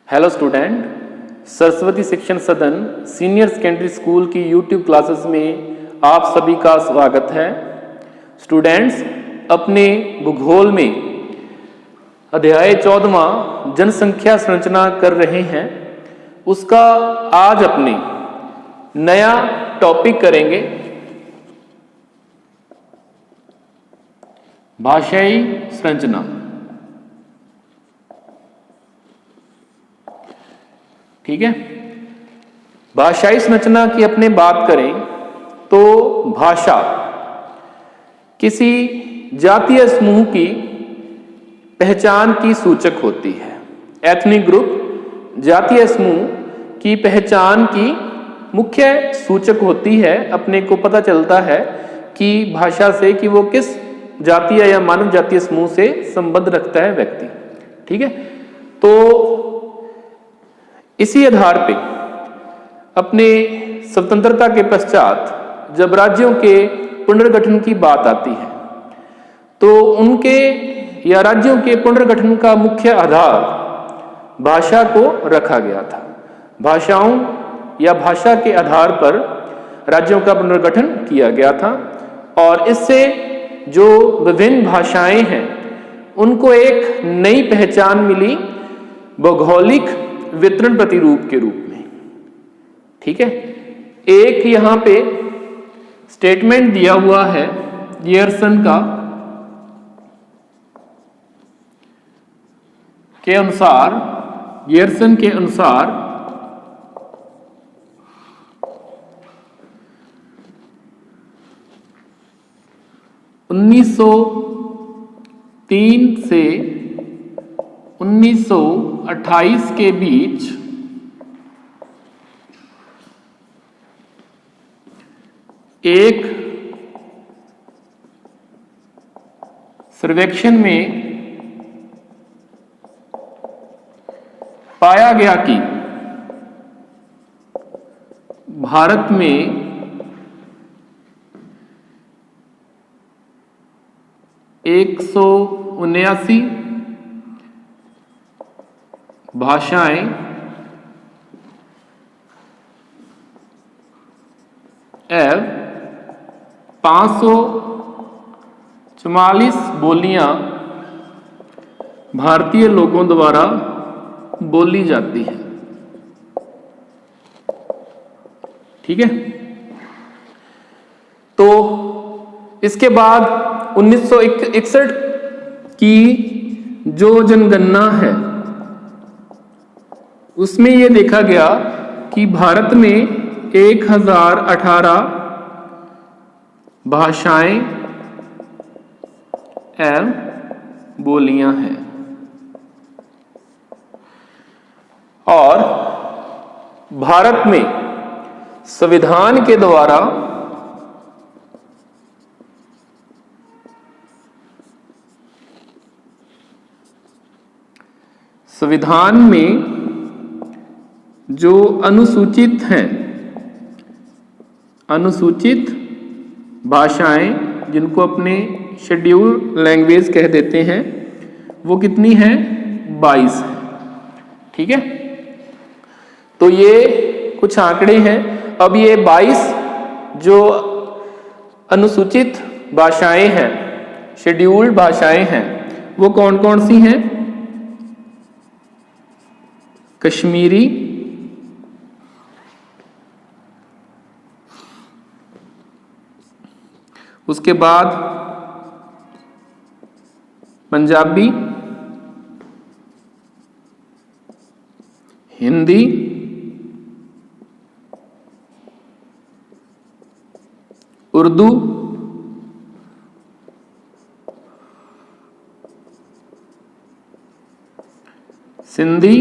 Hello student, Saraswati शिक्षण सदन senior secondary school की यूट्यूब क्लासेस में आप सभी का स्वागत है। स्टूडेंट्स, अपने भूगोल में अध्याय 14वां जनसंख्या संरचना कर रहे हैं। उसका आज अपने नया टॉपिक करेंगे भाषाई संरचना। ठीक है, भाषाई संरचना की अपने बात करें तो भाषा किसी जातीय समूह की पहचान की सूचक होती है। एथनिक ग्रुप जातीय समूह की पहचान की मुख्य सूचक होती है। अपने को पता चलता है कि भाषा से कि वो किस जातीय या मानव जातीय समूह से संबंध रखता है व्यक्ति। ठीक है, तो इसी आधार पे अपने स्वतंत्रता के पश्चात जब राज्यों के पुनर्गठन की बात आती है तो उनके या राज्यों के पुनर्गठन का मुख्य आधार भाषा को रखा गया था। भाषाओं या भाषा के आधार पर राज्यों का पुनर्गठन किया गया था और इससे जो विभिन्न भाषाएं हैं उनको एक नई पहचान मिली भौगोलिक वितरण प्रतिरूप के रूप में। ठीक है, एक यहां पे स्टेटमेंट दिया हुआ है गियर्सन का के अनुसार, गियर्सन के अनुसार उन्नीस सौ 3 से 1928 के बीच एक सर्वेक्षण में पाया गया कि भारत में 179 भाषाएं एवं 544 बोलियां भारतीय लोगों द्वारा बोली जाती है। ठीक है, तो इसके बाद 1961 की जो जनगणना है उसमें यह देखा गया कि भारत में 1018 भाषाएं एवं बोलियां हैं और भारत में संविधान के द्वारा संविधान में जो अनुसूचित हैं, अनुसूचित भाषाएं जिनको अपने शेड्यूल लैंग्वेज कह देते हैं, वो कितनी हैं? 22 हैं। ठीक है, तो ये कुछ आंकड़े हैं। अब ये 22 जो अनुसूचित भाषाएं हैं, शेड्यूल्ड भाषाएं हैं, वो कौन कौन सी हैं? कश्मीरी, उसके बाद पंजाबी, हिंदी, उर्दू, सिंधी,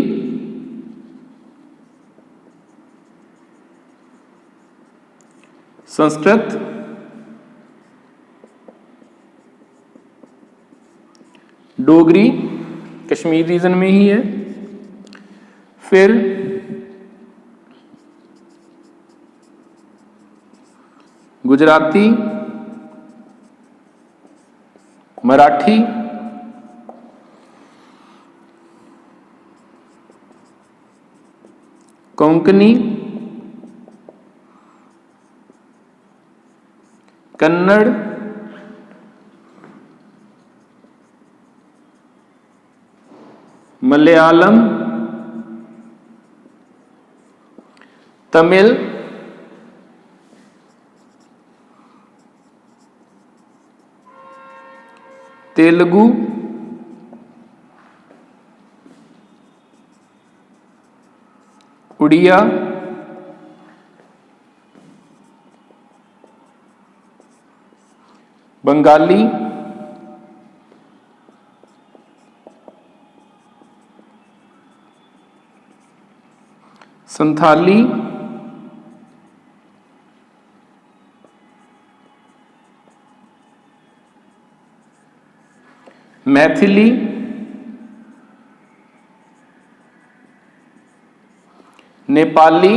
संस्कृत, डोगरी कश्मीर रीजन में ही है, फिर गुजराती, मराठी, कोंकणी, कन्नड़, मलयालम, तमिल, तेलुगु, उड़िया, बंगाली, संथाली, मैथिली, नेपाली,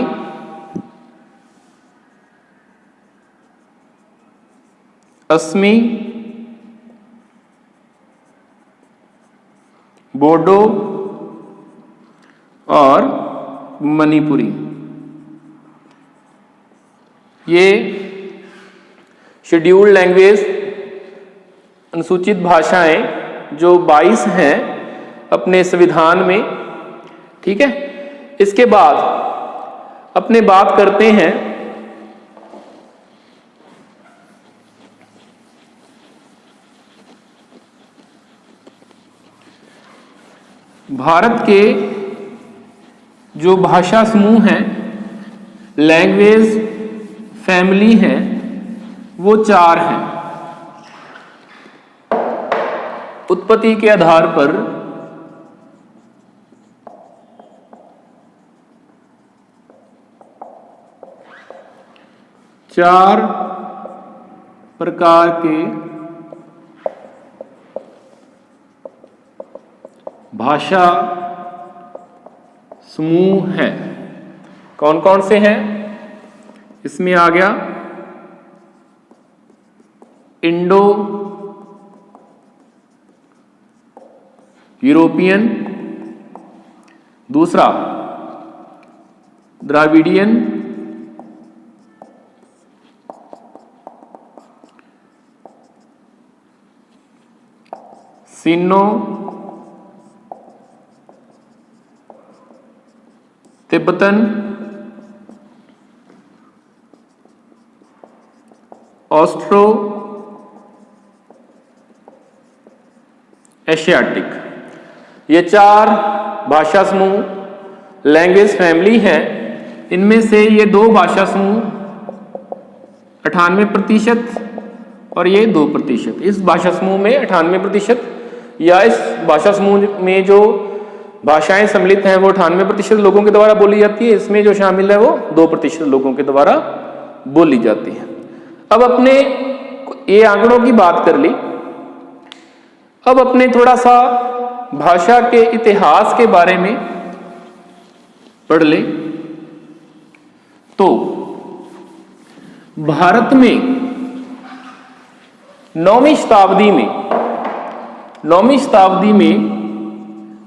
असमी, बोडो और मणिपुरी। ये शेड्यूल्ड लैंग्वेज अनुसूचित भाषाएं जो 22 हैं अपने संविधान में, ठीक है। इसके बाद अपने बात करते हैं भारत के जो भाषा समूह हैं, लैंग्वेज फैमिली हैं, वो 4 हैं। उत्पत्ति के आधार पर चार प्रकार के भाषा समूह हैं। कौन कौन से हैं? इसमें आ गया इंडो यूरोपियन, दूसरा द्राविडियन, सिनो तिब्बतन, ऑस्ट्रो एशियाटिक। ये 4 भाषा समूह लैंग्वेज फैमिली हैं। इनमें से ये 2 भाषा समूह 98% और ये 2%। इस भाषा समूह में 98% या इस भाषा समूह में जो भाषाएं सम्मिलित हैं वो 98% लोगों के द्वारा बोली जाती है। इसमें जो शामिल है वो 2% लोगों के द्वारा बोली जाती है। अब अपने ये आंकड़ों की बात कर ली, अब अपने थोड़ा सा भाषा के इतिहास के बारे में पढ़ ले। तो भारत में 9वीं शताब्दी में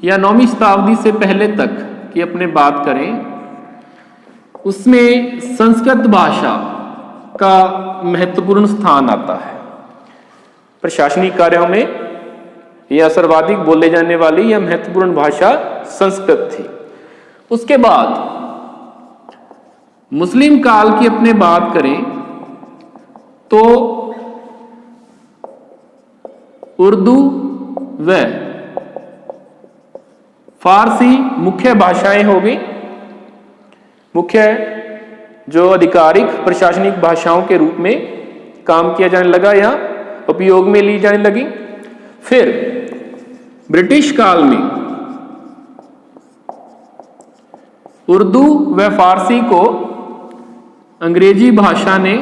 या 9वीं शताब्दी से पहले तक की अपने बात करें, उसमें संस्कृत भाषा का महत्वपूर्ण स्थान आता है। प्रशासनिक कार्यों में यह सर्वाधिक बोले जाने वाली यह महत्वपूर्ण भाषा संस्कृत थी। उसके बाद मुस्लिम काल की अपने बात करें तो उर्दू व फारसी मुख्य भाषाएं हो गई। मुख्य जो आधिकारिक प्रशासनिक भाषाओं के रूप में काम किया जाने लगा या उपयोग में ली जाने लगी। फिर ब्रिटिश काल में उर्दू व फारसी को अंग्रेजी भाषा ने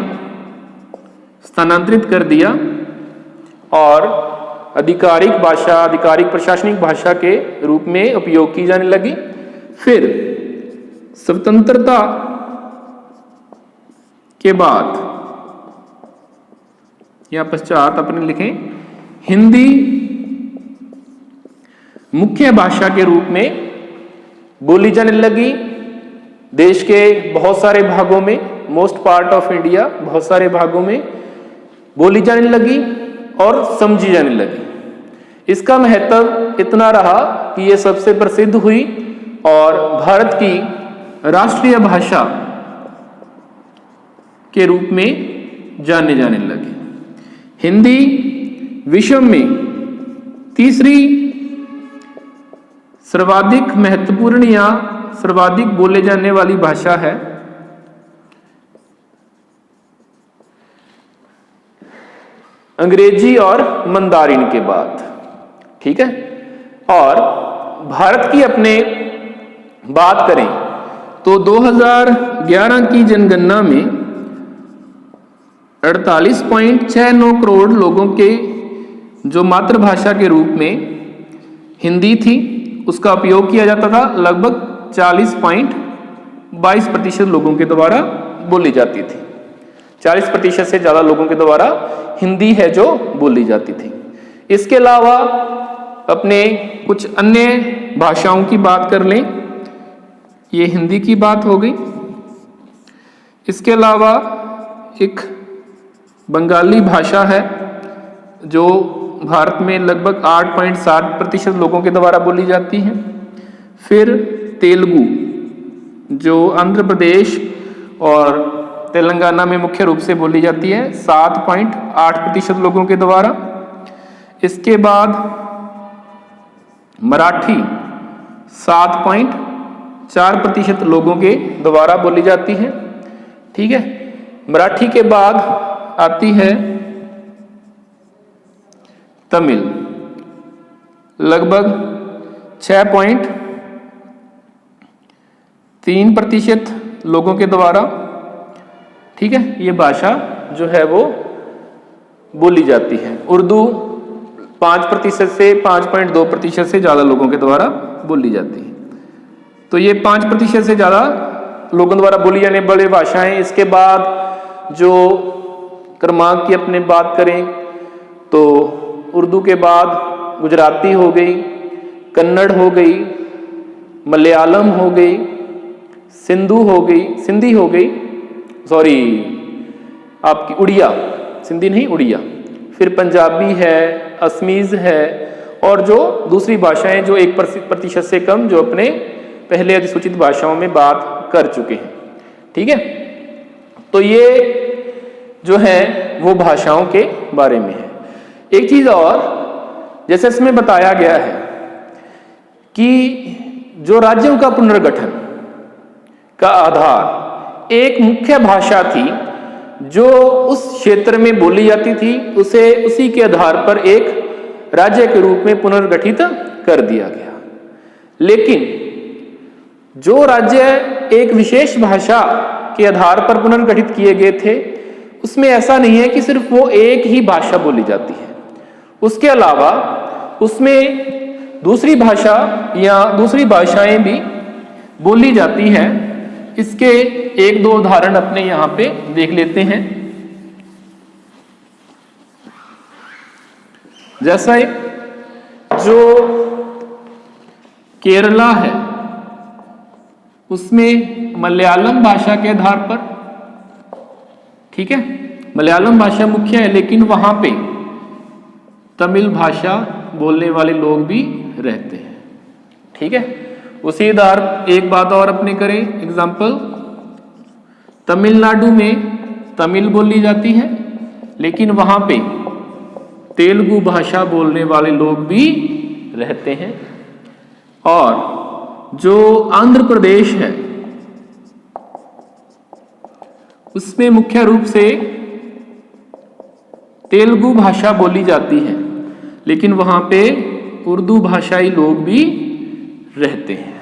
स्थानांतरित कर दिया और आधिकारिक भाषा, आधिकारिक प्रशासनिक भाषा के रूप में उपयोग की जाने लगी। फिर स्वतंत्रता के बाद या पश्चात अपने लिखें, हिंदी मुख्य भाषा के रूप में बोली जाने लगी देश के बहुत सारे भागों में, मोस्ट पार्ट ऑफ इंडिया, बहुत सारे भागों में बोली जाने लगी और समझी जाने लगी। इसका महत्व इतना रहा कि ये सबसे प्रसिद्ध हुई और भारत की राष्ट्रीय भाषा के रूप में जाने जाने लगी। हिंदी विश्व में तीसरी सर्वाधिक महत्वपूर्ण या सर्वाधिक बोले जाने वाली भाषा है। अंग्रेजी और मंदारिन के बाद, ठीक है। और भारत की अपने बात करें तो 2011 की जनगणना में 48.69 करोड़ लोगों के जो मातृभाषा के रूप में हिंदी थी, उसका उपयोग किया जाता था। लगभग 40.22% लोगों के द्वारा बोली जाती थी। 40% से ज्यादा लोगों के द्वारा हिंदी है जो बोली जाती थी। इसके अलावा अपने कुछ अन्य भाषाओं की बात कर लें, ये हिंदी की बात हो गई। इसके अलावा एक बंगाली भाषा है जो भारत में लगभग 8.7% लोगों के द्वारा बोली जाती है। फिर तेलुगु जो आंध्र प्रदेश और तेलंगाना में मुख्य रूप से बोली जाती है 7.8% लोगों के द्वारा। इसके बाद मराठी 7.4% लोगों के द्वारा बोली जाती है, ठीक है। मराठी के बाद आती है तमिल, लगभग 6.3% लोगों के द्वारा, ठीक है, ये भाषा जो है वो बोली जाती है। उर्दू 5% से 5.2% से ज्यादा लोगों के द्वारा बोली जाती है। तो ये 5% से ज्यादा लोगों द्वारा बोली जाने वाली भाषाएं। इसके बाद जो क्रमांक की अपने बात करें तो उर्दू के बाद गुजराती हो गई, कन्नड़ हो गई, मलयालम हो गई, सिंधी हो गई, सॉरी आपकी उड़िया, सिंधी नहीं उड़िया, फिर पंजाबी है, असमीज है, और जो दूसरी भाषाएं जो 1% से कम जो अपने पहले अधिसूचित भाषाओं में बात कर चुके हैं, ठीक है। तो ये जो है वो भाषाओं के बारे में है। एक चीज और, जैसे इसमें बताया गया है कि जो राज्यों का पुनर्गठन का आधार एक मुख्य भाषा थी जो उस क्षेत्र में बोली जाती थी, उसे उसी के आधार पर एक राज्य के रूप में पुनर्गठित कर दिया गया। लेकिन जो राज्य एक विशेष भाषा के आधार पर पुनर्गठित किए गए थे, उसमें ऐसा नहीं है कि सिर्फ वो एक ही भाषा बोली जाती है, उसके अलावा उसमें दूसरी भाषा या दूसरी भाषाएं भी बोली जाती हैं। इसके एक दो उदाहरण अपने यहां पे देख लेते हैं। जैसा जो केरला है उसमें मलयालम भाषा के आधार पर, ठीक है, मलयालम भाषा मुख्य है, लेकिन वहां पे तमिल भाषा बोलने वाले लोग भी रहते हैं, ठीक है। उसी आधार एक बात और अपने करें एग्जाम्पल, तमिलनाडु में तमिल बोली जाती है, लेकिन वहां पे तेलुगु भाषा बोलने वाले लोग भी रहते हैं। और जो आंध्र प्रदेश है उसमें मुख्य रूप से तेलुगु भाषा बोली जाती है, लेकिन वहां पे उर्दू भाषाई लोग भी रहते हैं।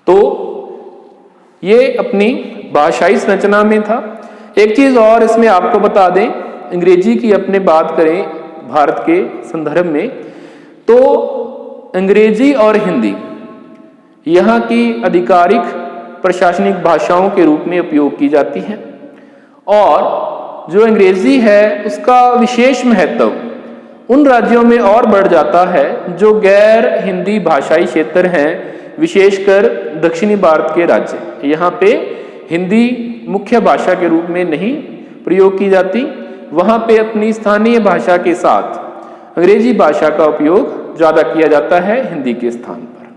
तो ये अपनी भाषाई संरचना में था। एक चीज और इसमें आपको बता दें, अंग्रेजी की अपने बात करें भारत के संदर्भ में, तो अंग्रेजी और हिंदी यहाँ की आधिकारिक प्रशासनिक भाषाओं के रूप में उपयोग की जाती है। और जो अंग्रेजी है उसका विशेष महत्व उन राज्यों में और बढ़ जाता है जो गैर हिंदी भाषाई क्षेत्र हैं, विशेषकर दक्षिणी भारत के राज्य, यहाँ पे हिंदी मुख्य भाषा के रूप में नहीं प्रयोग की जाती, वहाँ पे अपनी स्थानीय भाषा के साथ अंग्रेजी भाषा का उपयोग ज़्यादा किया जाता है हिंदी के स्थान पर।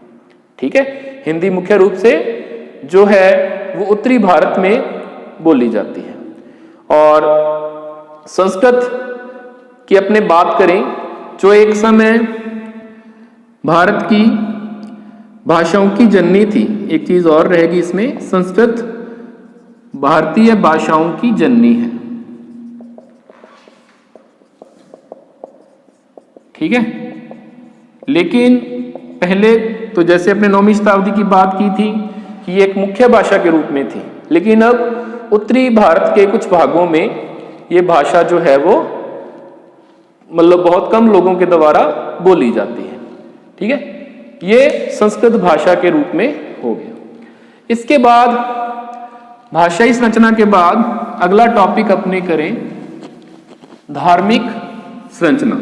ठीक है, हिंदी मुख्य रूप से जो है वो उत्तरी भारत में बोली जाती है। और संस्कृत की अपने बात करें, जो एक समय भारत की भाषाओं की जननी थी, एक चीज और रहेगी इसमें, संस्कृत भारतीय भाषाओं की जननी है। ठीक है, लेकिन पहले तो जैसे अपने 9वीं शताब्दी की बात की थी कि ये एक मुख्य भाषा के रूप में थी, लेकिन अब उत्तरी भारत के कुछ भागों में ये भाषा जो है वो मतलब बहुत कम लोगों के द्वारा बोली जाती है। ठीक है, ये संस्कृत भाषा के रूप में हो गया। इसके बाद भाषाई संरचना के बाद अगला टॉपिक अपने करें धार्मिक संरचना।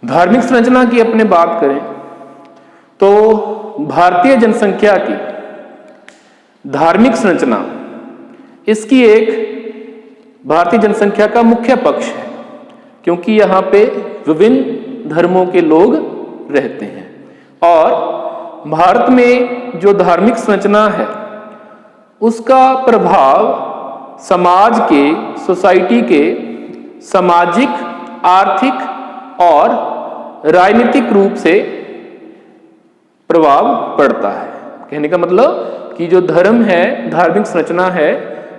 धार्मिक संरचना की अपने बात करें तो भारतीय जनसंख्या की धार्मिक संरचना इसकी एक भारतीय जनसंख्या का मुख्य पक्ष है, क्योंकि यहाँ पे विभिन्न धर्मों के लोग रहते हैं। और भारत में जो धार्मिक संरचना है उसका प्रभाव समाज के, सोसाइटी के सामाजिक, आर्थिक और राजनीतिक रूप से प्रभाव पड़ता है। कहने का मतलब कि जो धर्म है, धार्मिक संरचना है,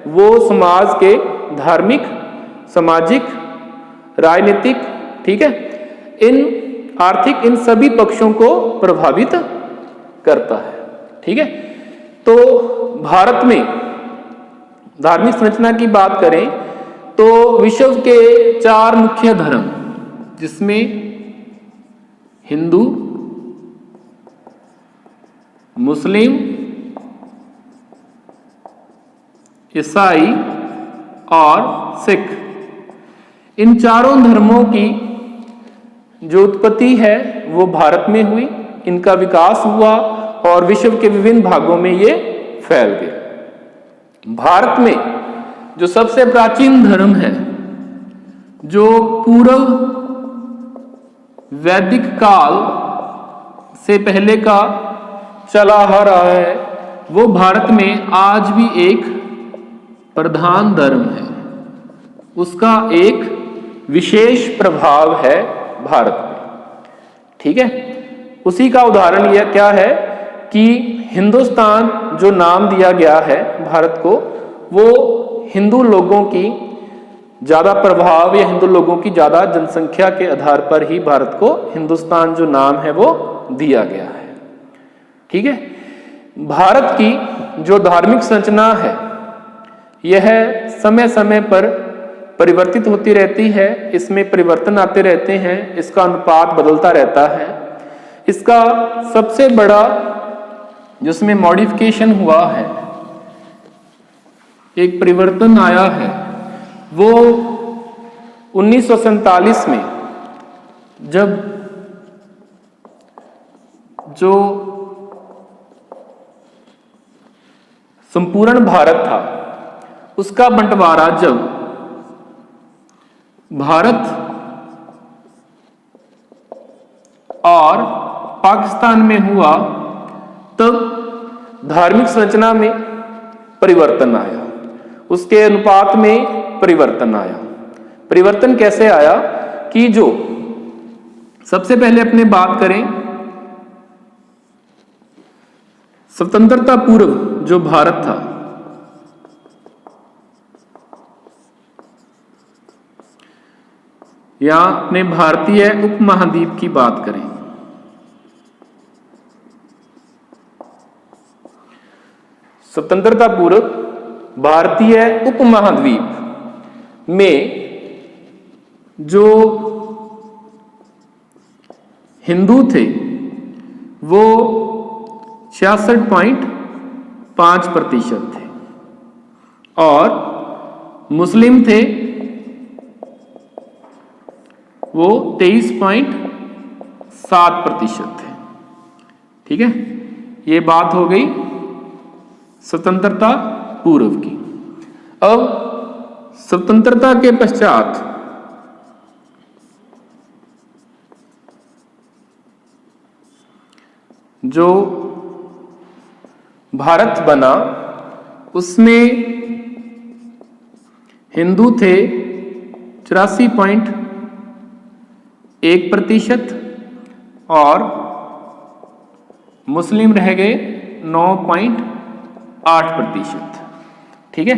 वो समाज के धार्मिक, सामाजिक, राजनीतिक, ठीक है, इन आर्थिक, इन सभी पक्षों को प्रभावित करता है। ठीक है, तो भारत में धार्मिक संरचना की बात करें तो विश्व के 4 मुख्य धर्म, जिसमें हिंदू, मुस्लिम, ईसाई और सिख, इन चारों धर्मों की जो उत्पत्ति है वो भारत में हुई, इनका विकास हुआ और विश्व के विभिन्न भागों में ये फैल गए। भारत में जो सबसे प्राचीन धर्म है, जो पूर्व वैदिक काल से पहले का चला आ रहा है, वो भारत में आज भी एक प्रधान धर्म है। उसका एक विशेष प्रभाव है भारत में। ठीक है, उसी का उदाहरण यह क्या है कि हिंदुस्तान जो नाम दिया गया है भारत को, वो हिंदू लोगों की ज्यादा प्रभाव या हिंदू लोगों की ज्यादा जनसंख्या के आधार पर ही भारत को हिंदुस्तान जो नाम है वो दिया गया है। ठीक है, भारत की जो धार्मिक संरचना है यह समय समय पर परिवर्तित होती रहती है, इसमें परिवर्तन आते रहते हैं, इसका अनुपात बदलता रहता है। इसका सबसे बड़ा जिसमें मॉडिफिकेशन हुआ है, एक परिवर्तन आया है, वो 1947 में जब जो संपूर्ण भारत था उसका बंटवारा जब भारत और पाकिस्तान में हुआ, तब धार्मिक संरचना में परिवर्तन आया, उसके अनुपात में परिवर्तन आया। परिवर्तन कैसे आया कि जो सबसे पहले अपने बात करें स्वतंत्रता पूर्व जो भारत था, या अपने भारतीय उपमहाद्वीप की बात करें, स्वतंत्रता पूर्व भारतीय उपमहाद्वीप में जो हिंदू थे वो 66.5% थे और मुस्लिम थे वो 23.7% थे। ठीक है, ये बात हो गई स्वतंत्रता पूर्व की। अब स्वतंत्रता के पश्चात जो भारत बना उसमें हिंदू थे 84.1% और मुस्लिम रह गए 9.8%। ठीक है,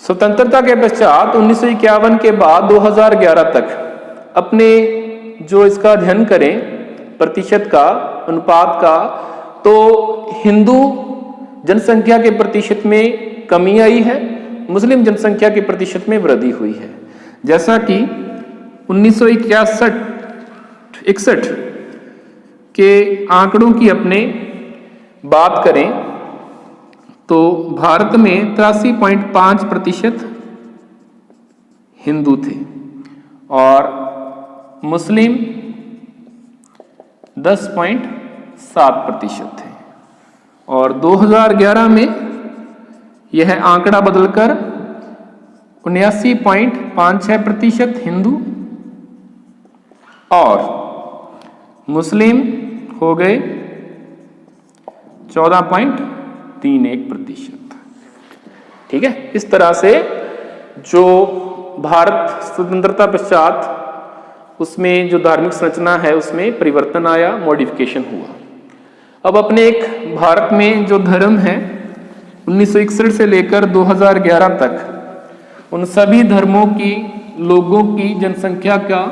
स्वतंत्रता के पश्चात 1951 के बाद 2011 तक अपने जो इसका अध्ययन करें प्रतिशत का, अनुपात का, तो हिंदू जनसंख्या के प्रतिशत में कमी आई है, मुस्लिम जनसंख्या के प्रतिशत में वृद्धि हुई है। जैसा कि 1961 के आंकड़ों की अपने बात करें तो भारत में 83.5% हिंदू थे और मुस्लिम 10.7% थे और 2011 में यह आंकड़ा बदलकर 79.56% हिंदू और मुस्लिम हो गए 14.31%। ठीक है, इस तरह से जो भारत स्वतंत्रता पश्चात उसमें जो धार्मिक संरचना है उसमें परिवर्तन आया, मॉडिफिकेशन हुआ। अब अपने एक भारत में जो धर्म है 1961 से लेकर 2011 तक उन सभी धर्मों की लोगों की जनसंख्या का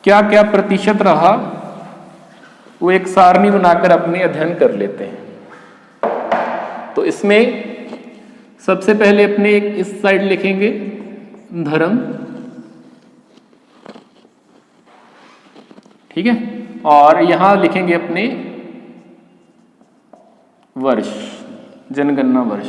क्या क्या प्रतिशत रहा, वो एक सारणी बनाकर अपने अध्ययन कर लेते हैं। तो इसमें सबसे पहले अपने एक इस साइड लिखेंगे धर्म, ठीक है, और यहां लिखेंगे अपने वर्ष, जनगणना वर्ष।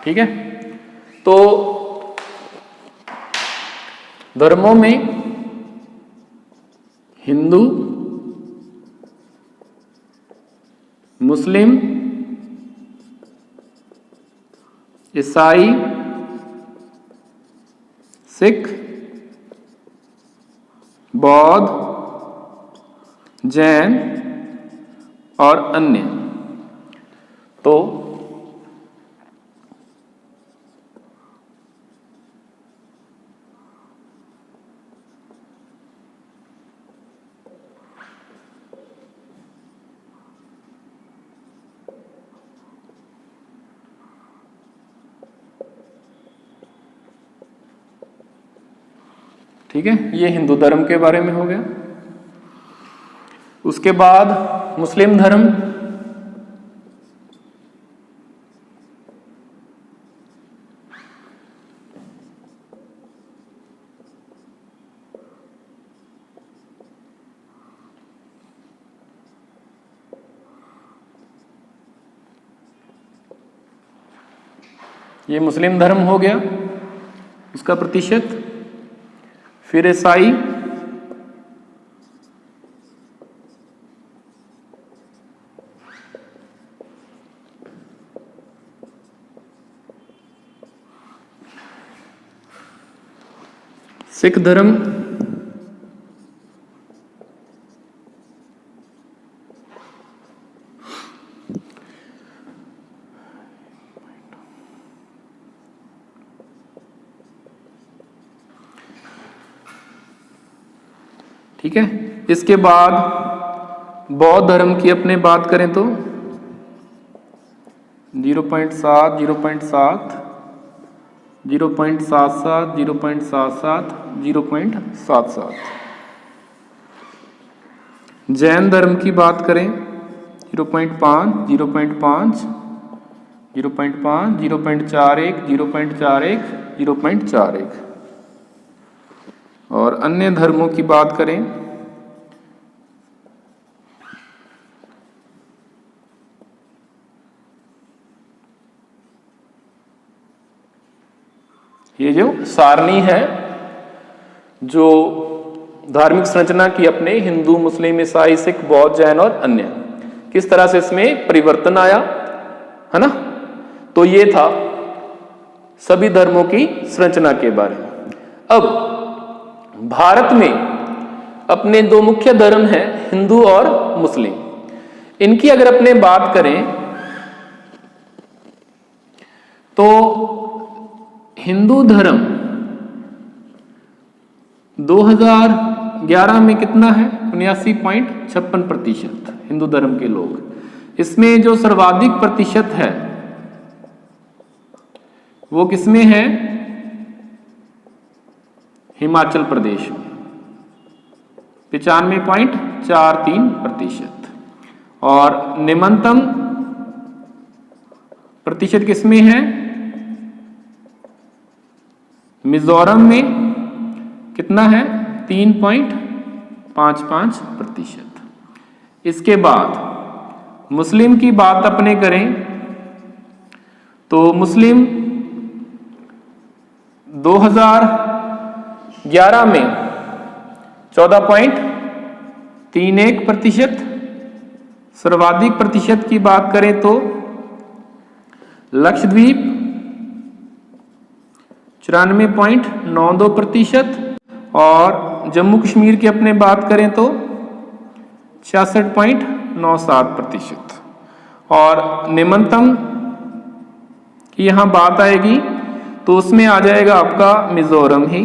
ठीक है, तो धर्मों में हिंदू, मुस्लिम, ईसाई, सिख, बौद्ध, जैन और अन्य। तो ठीक है, ये हिंदू धर्म के बारे में हो गया। उसके बाद मुस्लिम धर्म, ये मुस्लिम धर्म हो गया, उसका प्रतिशत। फिर ईसाई, सिख धर्म, ठीक है। इसके बाद बौद्ध धर्म की अपने बात करें तो 0.7, 0.7, 0.77, 0.77, 0.77। जैन धर्म की बात करें 0.5, 0.5, 0.5, 0.41, 0.41, 0.41 और अन्य धर्मों की बात करें ये जो सारणी है जो धार्मिक संरचना की अपने हिंदू, मुस्लिम, ईसाई, सिख, बौद्ध, जैन और अन्य, किस तरह से इसमें परिवर्तन आया, है ना। तो ये था सभी धर्मों की संरचना के बारे में। अब भारत में अपने दो मुख्य धर्म हैं, हिंदू और मुस्लिम। इनकी अगर अपने बात करें तो हिंदू धर्म 2011 में कितना है, 79.56% हिंदू धर्म के लोग। इसमें जो सर्वाधिक प्रतिशत है वो किसमें है, हिमाचल प्रदेश में 95.43%। और निम्नतम प्रतिशत किसमें है, मिजोरम में कितना है, 3.55%। इसके बाद मुस्लिम की बात अपने करें तो मुस्लिम 2011 में 14.31%। सर्वाधिक प्रतिशत की बात करें तो लक्षद्वीप 94.92% और जम्मू कश्मीर की अपने बात करें तो 66.97%। और निम्नतम की यहां बात आएगी तो उसमें आ जाएगा आपका मिजोरम ही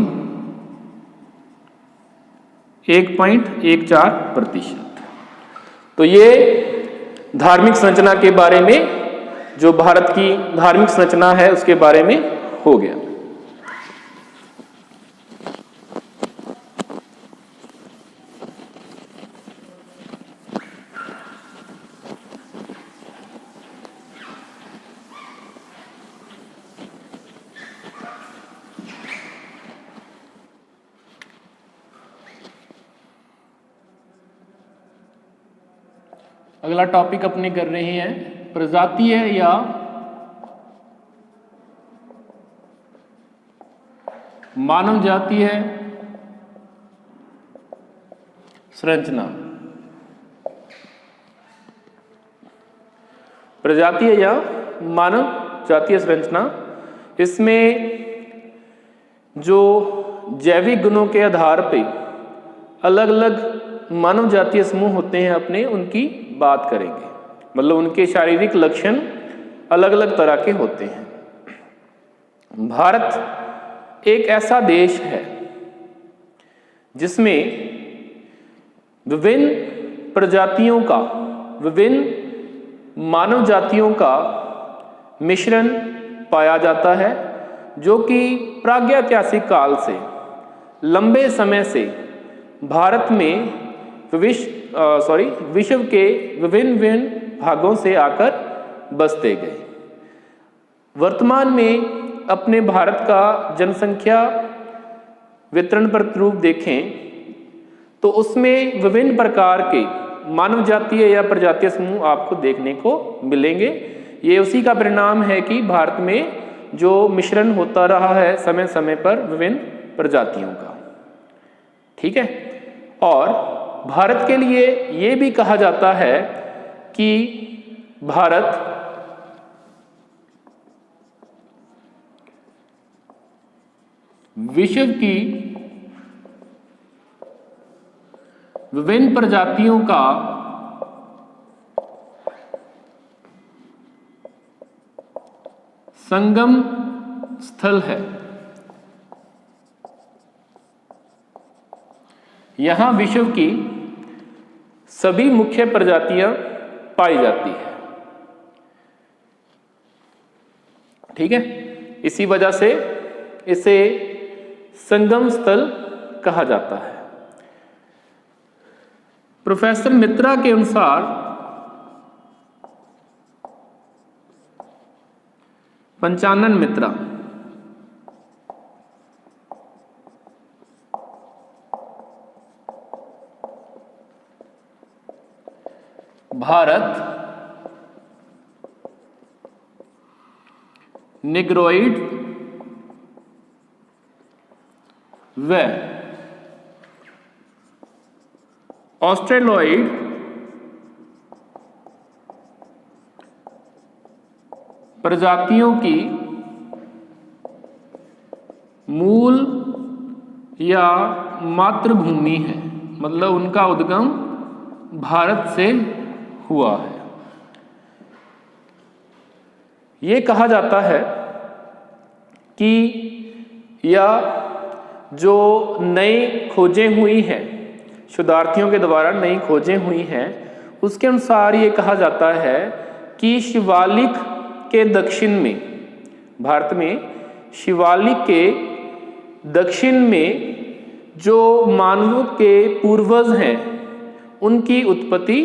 1.14%। तो ये धार्मिक संरचना के बारे में, जो भारत की धार्मिक संरचना है उसके बारे में हो गया। अगला टॉपिक अपने कर रहे हैं प्रजातीय या मानव जातीय संरचना। प्रजातीय या मानव जातीय संरचना, इसमें जो जैविक गुणों के आधार पर अलग अलग मानव जातीय समूह होते हैं अपने, उनकी बात करेंगे। मतलब उनके शारीरिक लक्षण अलग अलग तरह के होते हैं। भारत एक ऐसा देश है जिसमें विभिन्न प्रजातियों का, विभिन्न मानव जातियों का मिश्रण पाया जाता है, जो कि प्रागैतिहासिक काल से लंबे समय से भारत में विश्व के विभिन्न भागों से आकर बसते गए। वर्तमान में अपने भारत का जनसंख्या वितरण प्रतिरूप देखें तो उसमें विभिन्न प्रकार के मानव जातीय या प्रजातीय समूह आपको देखने को मिलेंगे। ये उसी का परिणाम है कि भारत में जो मिश्रण होता रहा है समय समय पर विभिन्न प्रजातियों का, ठीक है। और भारत के लिए ये भी कहा जाता है कि भारत विश्व की विभिन्न प्रजातियों का संगम स्थल है। यहां विश्व की सभी मुख्य प्रजातियां पाई जाती है, ठीक है। इसी वजह से इसे संगम स्थल कहा जाता है। प्रोफेसर मित्रा के अनुसार पंचानन मित्रा भारत निग्रोइड व ऑस्ट्रेलॉइड प्रजातियों की मूल या मातृभूमि है, मतलब उनका उद्गम भारत से हुआ है। ये कहा जाता है कि यह जो नई खोजें हुई हैं, शोधार्थियों के द्वारा नई खोजें हुई हैं, उसके अनुसार ये कहा जाता है कि शिवालिक के दक्षिण में, भारत में शिवालिक के दक्षिण में जो मानवों के पूर्वज हैं उनकी उत्पत्ति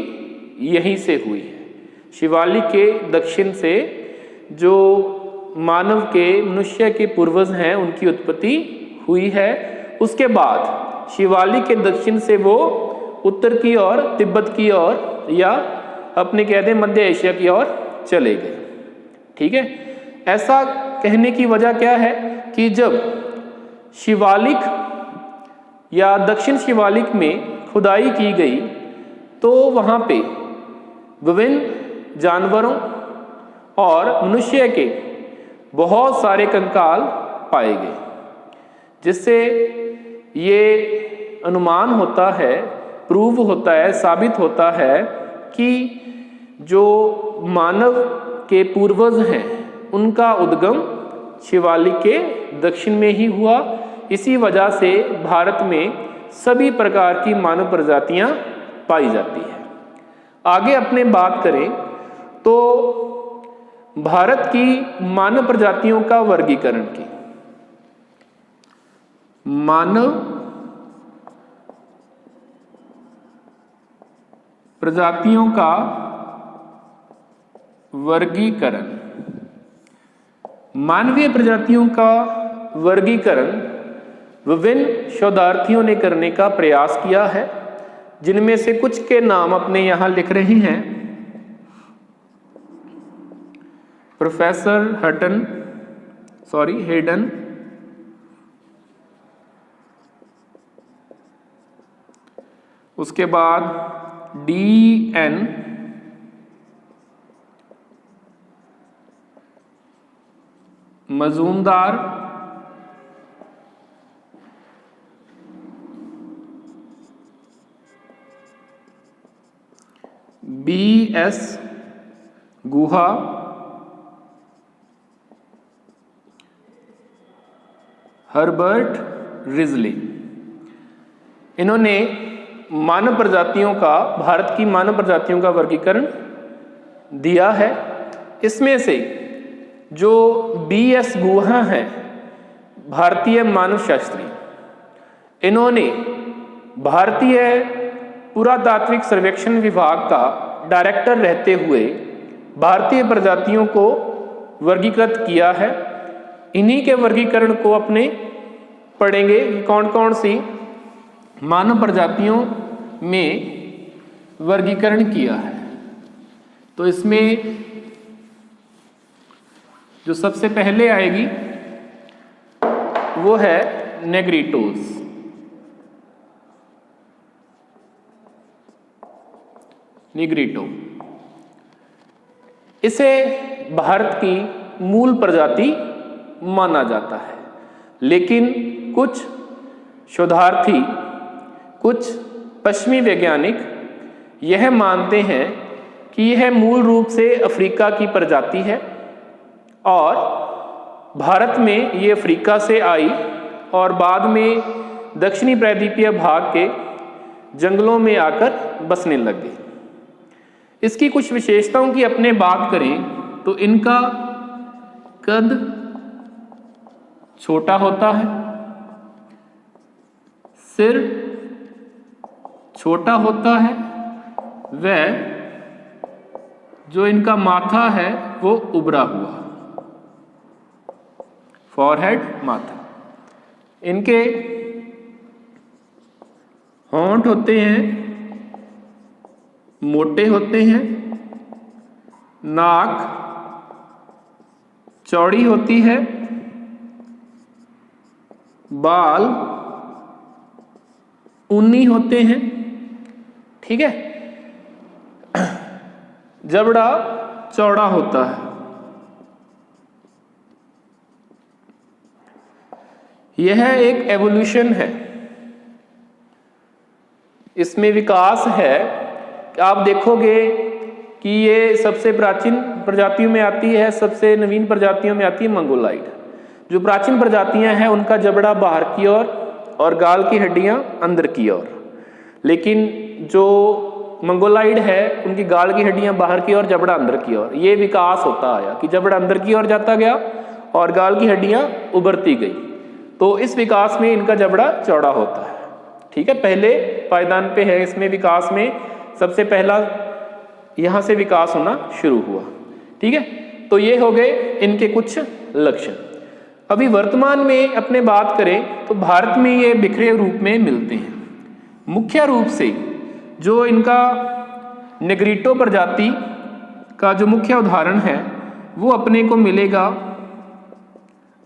यहीं से हुई है। शिवालिक के दक्षिण से जो मानव के, मनुष्य के पूर्वज हैं उनकी उत्पत्ति हुई है। उसके बाद शिवालिक के दक्षिण से वो उत्तर की ओर, तिब्बत की ओर, या अपने कह दें मध्य एशिया की ओर चले गए। ठीक है, ऐसा कहने की वजह क्या है कि जब शिवालिक या दक्षिण शिवालिक में खुदाई की गई तो वहाँ पे विभिन्न जानवरों और मनुष्य के बहुत सारे कंकाल पाए गए, जिससे ये अनुमान होता है, प्रूव होता है, साबित होता है कि जो मानव के पूर्वज हैं उनका उद्गम शिवालिक के दक्षिण में ही हुआ। इसी वजह से भारत में सभी प्रकार की मानव प्रजातियां पाई जाती है। आगे अपने बात करें तो भारत की मानव प्रजातियों का वर्गीकरण की, मानव प्रजातियों का वर्गीकरण, मानवीय प्रजातियों का वर्गीकरण विभिन्न शोधार्थियों ने करने का प्रयास किया है, जिनमें से कुछ के नाम अपने यहां लिख रहे हैं। प्रोफेसर हेडन, उसके बाद D.N. मजूमदार, B.S. गुहा, हर्बर्ट रिजली, इन्होंने मानव प्रजातियों का, भारत की मानव प्रजातियों का वर्गीकरण दिया है। इसमें से जो B.S. गुहा हैं, भारतीय मानवशास्त्री, इन्होंने भारतीय पुरातात्विक सर्वेक्षण विभाग का डायरेक्टर रहते हुए भारतीय प्रजातियों को वर्गीकृत किया है। इन्हीं के वर्गीकरण को अपने पढ़ेंगे कि कौन कौन सी मानव प्रजातियों में वर्गीकरण किया है। तो इसमें जो सबसे पहले आएगी वो है नेग्रिटोस। निग्रिटो, इसे भारत की मूल प्रजाति माना जाता है, लेकिन कुछ शोधार्थी, कुछ पश्चिमी वैज्ञानिक यह मानते हैं कि यह मूल रूप से अफ्रीका की प्रजाति है और भारत में ये अफ्रीका से आई और बाद में दक्षिणी प्रायद्वीपीय भाग के जंगलों में आकर बसने लग गई। इसकी कुछ विशेषताओं की अपने बात करें तो इनका कद छोटा होता है, सिर छोटा होता है, वह जो इनका माथा है वो उभरा हुआ, फॉरहेड माथा। इनके होंठ होते हैं, मोटे होते हैं, नाक चौड़ी होती है, बाल ऊनी होते हैं, ठीक है। जबड़ा चौड़ा होता है। यह एक एवोल्यूशन है, इसमें विकास है। आप देखोगे कि ये सबसे प्राचीन प्रजातियों में आती है, सबसे नवीन प्रजातियों में आती है मंगोलाइड। जो प्राचीन प्रजातियां हैं उनका जबड़ा बाहर की ओर और गाल की हड्डियां अंदर की ओर, लेकिन जो मंगोलाइड है उनकी गाल की हड्डियां बाहर की ओर, जबड़ा अंदर की ओर। ये विकास होता आया कि जबड़ा अंदर की ओर जाता गया और गाल की हड्डियां उभरती गई, तो इस विकास में इनका जबड़ा चौड़ा होता है, ठीक है। पहले पायदान पे है, इसमें विकास में सबसे पहला यहां से विकास होना शुरू हुआ, ठीक है। तो ये हो गए इनके कुछ लक्षण। अभी वर्तमान में अपने बात करें तो भारत में ये बिखरे रूप में मिलते हैं। मुख्य रूप से जो इनका नेग्रिटो प्रजाति का जो मुख्य उदाहरण है वो अपने को मिलेगा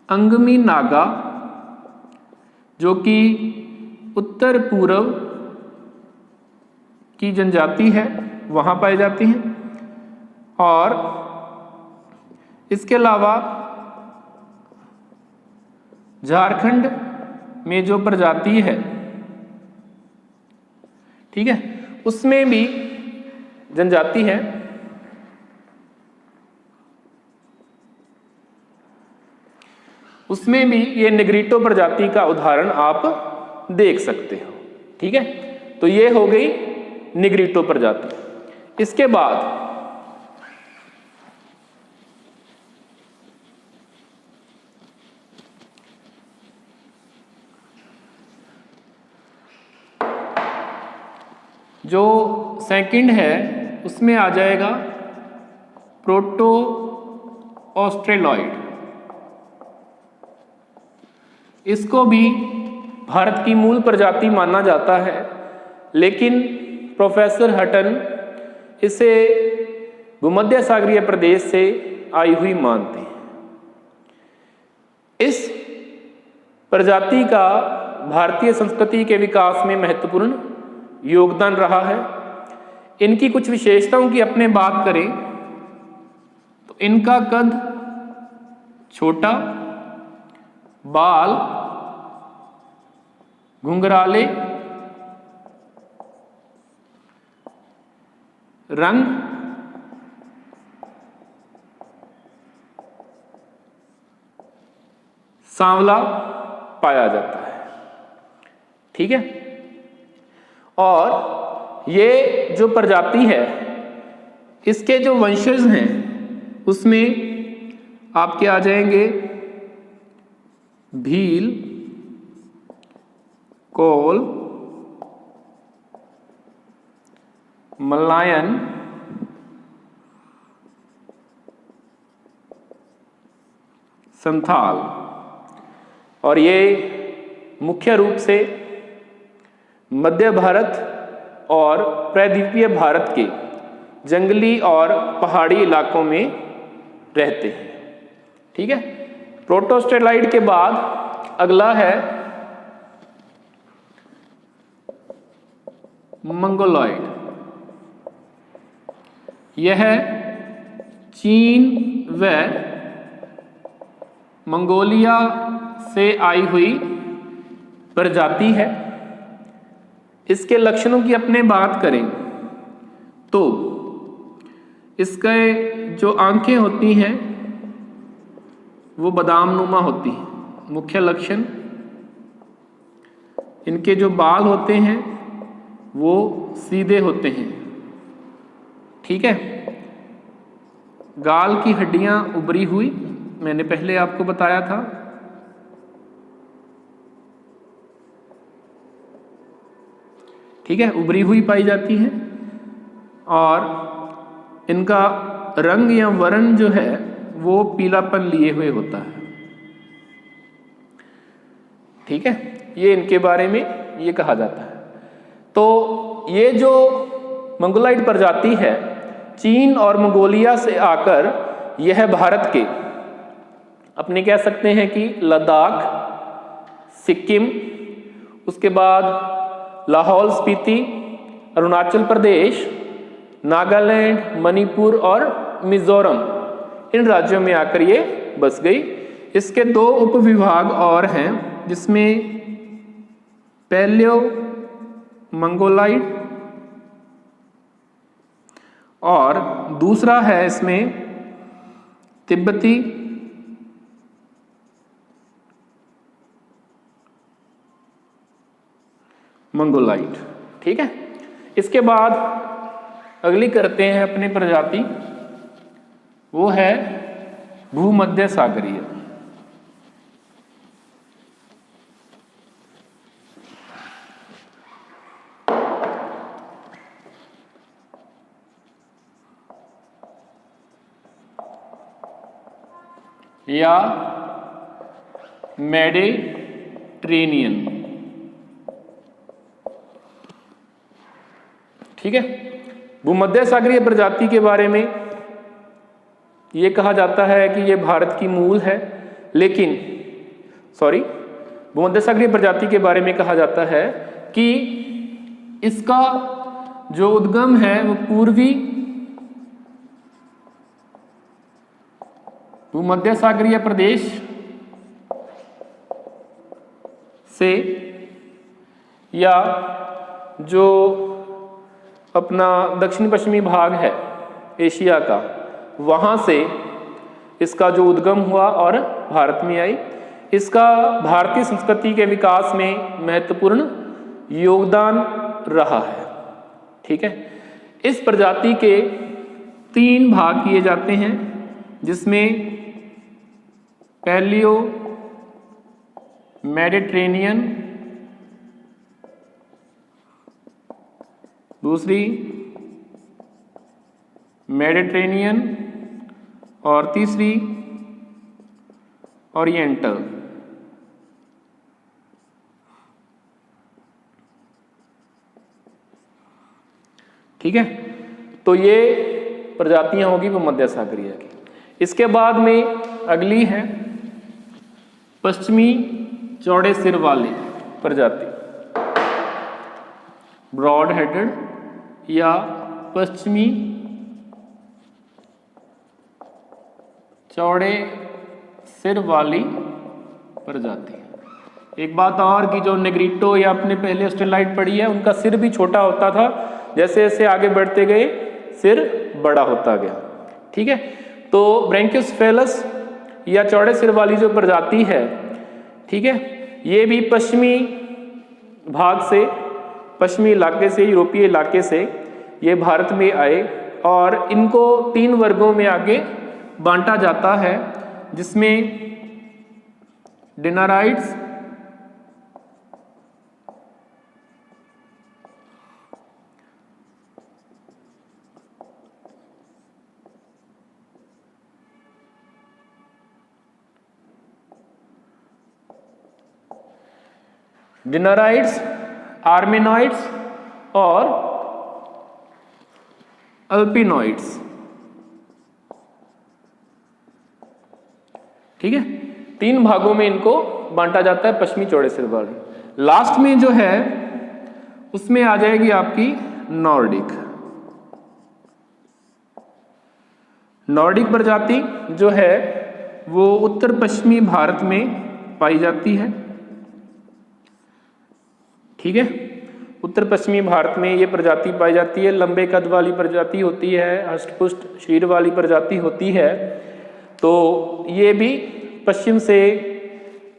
अंगमी नागा, जो कि उत्तर पूर्व की जनजाति है, वहां पाई जाती हैं। और इसके अलावा झारखंड में जो प्रजाति है, ठीक है, उसमें भी जनजाति है, उसमें भी ये नेग्रिटो प्रजाति का उदाहरण आप देख सकते हो, ठीक है। तो ये हो गई नेग्रिटो प्रजाति। इसके बाद जो सेकंड है उसमें आ जाएगा प्रोटो ऑस्ट्रेलॉइड। इसको भी भारत की मूल प्रजाति माना जाता है, लेकिन प्रोफेसर हटन इसे भूमध्य सागरीय प्रदेश से आई हुई मानते हैं। इस प्रजाति का भारतीय संस्कृति के विकास में महत्वपूर्ण योगदान रहा है। इनकी कुछ विशेषताओं की अपने बात करें तो इनका कद छोटा, बाल घुंघराले, रंग सांवला पाया जाता है, ठीक है। और ये जो प्रजाति है इसके जो वंशज हैं उसमें आपके आ जाएंगे भील, कोल, मलायन, संथाल। और ये मुख्य रूप से मध्य भारत और प्रायद्वीपीय भारत के जंगली और पहाड़ी इलाकों में रहते हैं, ठीक है। प्रोटोस्टेरॉइड के बाद अगला है मंगोलॉइड। यह चीन व मंगोलिया से आई हुई प्रजाति है। इसके लक्षणों की अपने बात करें तो इसके जो आंखें होती हैं वो बादाम नुमा होती हैं, मुख्य लक्षण। इनके जो बाल होते हैं वो सीधे होते हैं, ठीक है। गाल की हड्डियां उभरी हुई, मैंने पहले आपको बताया था। ठीक है, उभरी हुई पाई जाती है और इनका रंग या वर्ण जो है वो पीलापन लिए हुए होता है। ठीक है, ये इनके बारे में ये कहा जाता है। तो ये जो मंगोलाइड प्रजाति है चीन और मंगोलिया से आकर यह भारत के अपने कह सकते हैं कि लद्दाख, सिक्किम, उसके बाद लाहौल स्पीति, अरुणाचल प्रदेश, नागालैंड, मणिपुर और मिजोरम, इन राज्यों में आकर ये बस गई। इसके 2 उपविभाग और हैं जिसमें पैलियो मंगोलाइड और दूसरा है इसमें तिब्बती मंगोलाइड। ठीक है, इसके बाद अगली करते हैं अपनी प्रजाति, वो है भूमध्य सागरीय। या मेडिटेरेनियन। ठीक है, भूमध्य सागरीय प्रजाति के बारे में ये कहा जाता है कि ये भारत की मूल है, लेकिन भूमध्य सागरीय प्रजाति के बारे में कहा जाता है कि इसका जो उद्गम है वो पूर्वी भूमध्य सागरीय प्रदेश से या जो अपना दक्षिण पश्चिमी भाग है एशिया का, वहाँ से इसका जो उद्गम हुआ और भारत में आई। इसका भारतीय संस्कृति के विकास में महत्वपूर्ण योगदान रहा है। ठीक है, इस प्रजाति के 3 भाग किए जाते हैं जिसमें पैलियो मेडिटेरेनियन, दूसरी मेडिटेरेनियन और तीसरी ओरिएंटल। ठीक है, तो ये प्रजातियां होगी भूमध्य सागरीय की। इसके बाद में अगली है पश्चिमी चौड़े सिर वाली प्रजाति, ब्रॉड हेडेड या पश्चिमी चौड़े सिर वाली प्रजाति। एक बात और कि जो नेग्रिटो या अपने पहले ऑस्ट्रेलाइड पढ़ी है उनका सिर भी छोटा होता था, जैसे जैसे आगे बढ़ते गए सिर बड़ा होता गया। ठीक है, तो ब्रैंकियोसेफेलस या चौड़े सिर वाली जो प्रजाति है, ठीक है, ये भी पश्चिमी भाग से, पश्चिमी इलाके से, यूरोपीय इलाके से ये भारत में आए और इनको 3 वर्गों में आगे बांटा जाता है, जिसमें डिनराइड्स, आर्मेनॉइड्स और अल्पिनॉइड्स। ठीक है, 3 भागों में इनको बांटा जाता है पश्चिमी चौड़े सिर वाली। लास्ट में जो है उसमें आ जाएगी आपकी नॉर्डिक प्रजाति जो है वो उत्तर पश्चिमी भारत में पाई जाती है। ठीक है, उत्तर पश्चिमी भारत में ये प्रजाति पाई जाती है। लंबे कद वाली प्रजाति होती है, हष्टपुष्ट शरीर वाली प्रजाति होती है। तो ये भी पश्चिम से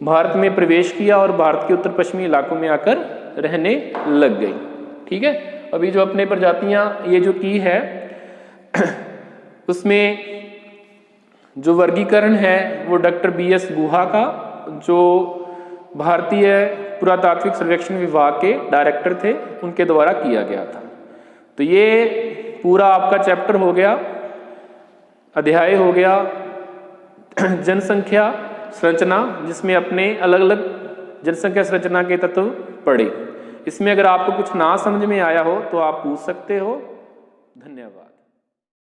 भारत में प्रवेश किया और भारत के उत्तर पश्चिमी इलाकों में आकर रहने लग गई। ठीक है, अभी जो अपने प्रजातियां ये जो की है उसमें जो वर्गीकरण है वो डॉक्टर BS गुहा का जो भारतीय पुरातात्विक सर्वेक्षण विभाग के डायरेक्टर थे, उनके द्वारा किया गया था। तो ये पूरा आपका चैप्टर हो गया, अध्याय हो गया जनसंख्या संरचना, जिसमें अपने अलग अलग जनसंख्या संरचना के तत्व पढ़े। इसमें अगर आपको कुछ ना समझ में आया हो तो आप पूछ सकते हो। धन्यवाद।